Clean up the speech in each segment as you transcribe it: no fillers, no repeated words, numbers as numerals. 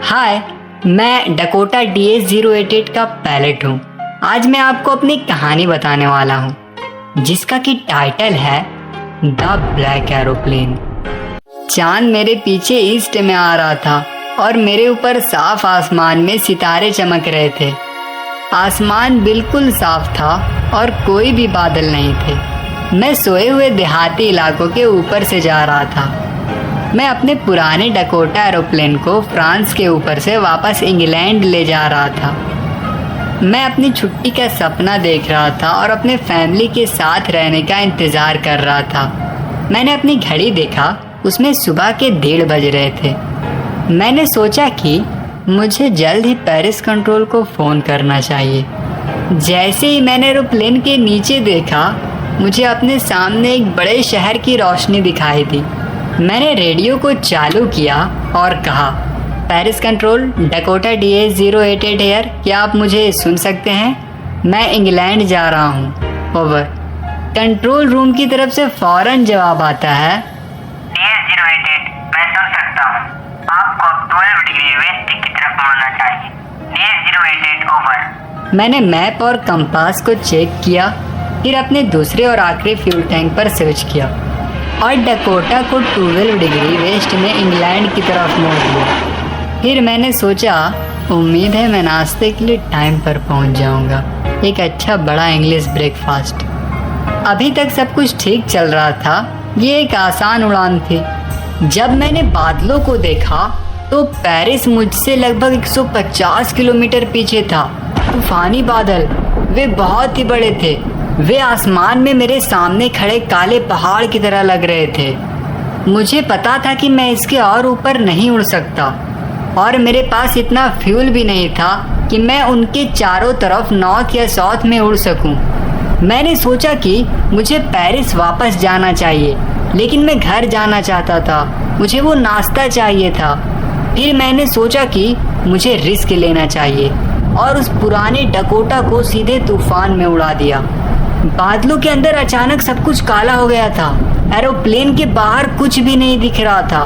हाय, मैं Dakota DS-088 का pilot हूँ। आज मैं आपको अपनी कहानी बताने वाला हूँ जिसका कि टाइटल है द ब्लैक एरोप्लेन। चांद मेरे पीछे ईस्ट में आ रहा था और मेरे ऊपर साफ आसमान में सितारे चमक रहे थे। आसमान बिल्कुल साफ था और कोई भी बादल नहीं थे। मैं सोए हुए देहाती इलाकों के ऊपर से जा रहा था। मैं अपने पुराने डकोटा एरोप्लेन को फ्रांस के ऊपर से वापस इंग्लैंड ले जा रहा था। मैं अपनी छुट्टी का सपना देख रहा था और अपने फैमिली के साथ रहने का इंतज़ार कर रहा था। मैंने अपनी घड़ी देखा, उसमें सुबह के 1:30 बज रहे थे। मैंने सोचा कि मुझे जल्द ही पेरिस कंट्रोल को फ़ोन करना चाहिए। जैसे ही मैंने एरोप्लेन के नीचे देखा, मुझे अपने सामने एक बड़े शहर की रोशनी दिखाई दी। मैंने रेडियो को चालू किया और कहा, Paris control, Dakota DS-088 here, क्या आप मुझे सुन सकते हैं? मैं इंग्लैंड जा रहा हूँ। ओवर। कंट्रोल रूम की तरफ से फौरन जवाब आता है, DS-088, मैं सुन सकता हूँ। आपको 12 डिग्री वेस्ट की तरफ मुड़ना चाहिए। DS-088, over. मैंने मैप और कंपास को चेक किया, फिर अपने दूसरे और आखिरी फ्यूल टैंक पर स्विच किया और डकोटा को 12 डिग्री वेस्ट में इंग्लैंड की तरफ मोड़ दिया। फिर मैंने सोचा, उम्मीद है मैं नाश्ते के लिए टाइम पर पहुंच जाऊंगा। एक अच्छा बड़ा इंग्लिश ब्रेकफास्ट। अभी तक सब कुछ ठीक चल रहा था। ये एक आसान उड़ान थी। जब मैंने बादलों को देखा तो पेरिस मुझसे लगभग 150 किलोमीटर पीछे था। तूफानी बादल, वे बहुत ही बड़े थे। वे आसमान में मेरे सामने खड़े काले पहाड़ की तरह लग रहे थे। मुझे पता था कि मैं इसके और ऊपर नहीं उड़ सकता और मेरे पास इतना फ्यूल भी नहीं था कि मैं उनके चारों तरफ नॉर्थ या साउथ में उड़ सकूं। मैंने सोचा कि मुझे पेरिस वापस जाना चाहिए, लेकिन मैं घर जाना चाहता था। मुझे वो नाश्ता चाहिए था। फिर मैंने सोचा कि मुझे रिस्क लेना चाहिए और उस पुराने डकोटा को सीधे तूफान में उड़ा दिया। बादलों के अंदर अचानक सब कुछ काला हो गया था। एरोप्लेन के बाहर कुछ भी नहीं दिख रहा था।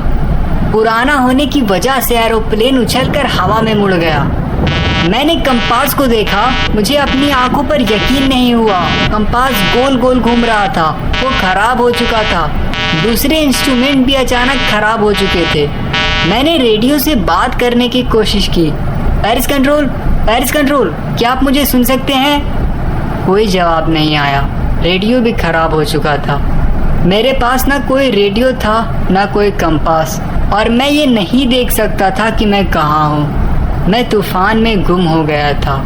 पुराना होने की वजह से एरोप्लेन उछलकर हवा में मुड़ गया। मैंने कंपास को देखा, मुझे अपनी आंखों पर यकीन नहीं हुआ। कंपास गोल गोल घूम रहा था, वो खराब हो चुका था। दूसरे इंस्ट्रूमेंट भी अचानक खराब हो चुके थे। मैंने रेडियो से बात करने की कोशिश की, पेरिस कंट्रोल, पेरिस कंट्रोल, क्या आप मुझे सुन सकते हैं? कोई जवाब नहीं आया। रेडियो भी खराब हो चुका था। मेरे पास ना कोई रेडियो था ना कोई कंपास और मैं ये नहीं देख सकता था कि मैं कहाँ हूँ। मैं तूफान में गुम हो गया था।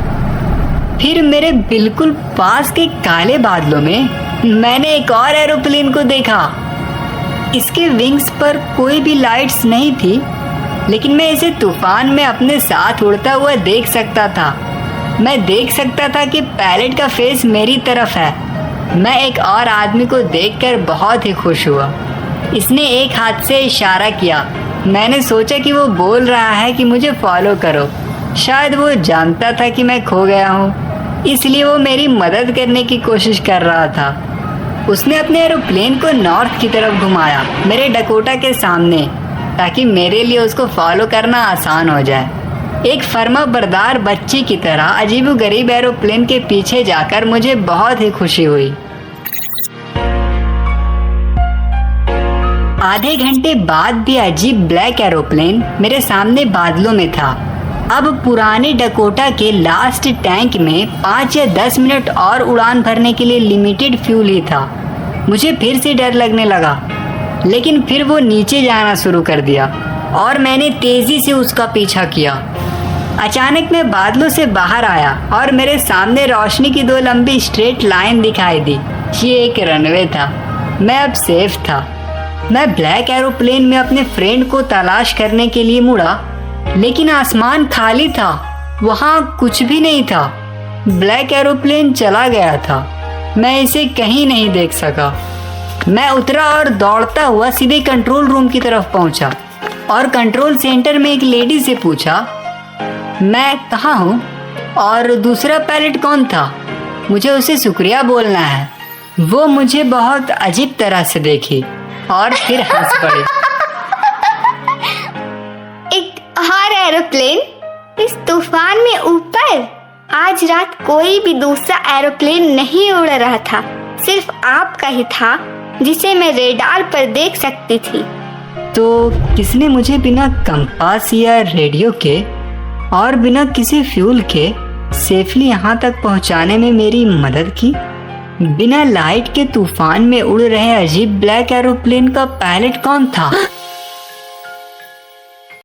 फिर मेरे बिल्कुल पास के काले बादलों में मैंने एक और एरोप्लेन को देखा। इसके विंग्स पर कोई भी लाइट्स नहीं थी, लेकिन मैं इसे तूफान में अपने साथ उड़ता हुआ देख सकता था। मैं देख सकता था कि पायलट का फेस मेरी तरफ है। मैं एक और आदमी को देखकर बहुत ही खुश हुआ। इसने एक हाथ से इशारा किया। मैंने सोचा कि वो बोल रहा है कि मुझे फॉलो करो। शायद वो जानता था कि मैं खो गया हूँ, इसलिए वो मेरी मदद करने की कोशिश कर रहा था। उसने अपने एरोप्लेन को नॉर्थ की तरफ घुमाया, मेरे डकोटा के सामने, ताकि मेरे लिए उसको फॉलो करना आसान हो जाए। एक फर्माबरदार बच्ची की तरह अजीबोगरीब एरोप्लेन के पीछे जाकर मुझे बहुत ही खुशी हुई। आधे घंटे बाद भी अजीब ब्लैक एरोप्लेन मेरे सामने बादलों में था। अब पुराने डकोटा के लास्ट टैंक में 5 या 10 मिनट और उड़ान भरने के लिए लिमिटेड फ्यूल ही था। मुझे फिर से डर लगने लगा, लेकिन फिर वो नीचे जाना शुरू कर दिया और मैंने तेजी से उसका पीछा किया। अचानक मैं बादलों से बाहर आया और मेरे सामने रोशनी की 2 लंबी स्ट्रेट लाइन दिखाई दी। ये एक रनवे था। मैं अब सेफ था। मैं ब्लैक एरोप्लेन में अपने फ्रेंड को तलाश करने के लिए मुड़ा, लेकिन आसमान खाली था। वहाँ कुछ भी नहीं था। ब्लैक एरोप्लेन चला गया था। मैं इसे कहीं नहीं देख सका। मैं उतरा और दौड़ता हुआ सीधे कंट्रोल रूम की तरफ पहुंचा और कंट्रोल सेंटर में एक लेडी से पूछा, मैं कहाँ हूँ और दूसरा पायलट कौन था? मुझे उसे शुक्रिया बोलना है। वो मुझे बहुत अजीब तरह से देखी और फिर हंस पड़ी। एक बाहर एरोप्लेन, इस तूफान में ऊपर। आज रात कोई भी दूसरा एरोप्लेन नहीं उड़ रहा था, सिर्फ आपका ही था जिसे मैं रेडार पर देख सकती थी। तो किसने मुझे बिना कंपास या रेडियो के और बिना किसी फ्यूल के सेफली यहाँ तक पहुँचाने में मेरी मदद की? बिना लाइट के तूफान में उड़ रहे अजीब ब्लैक एरोप्लेन का पायलट कौन था?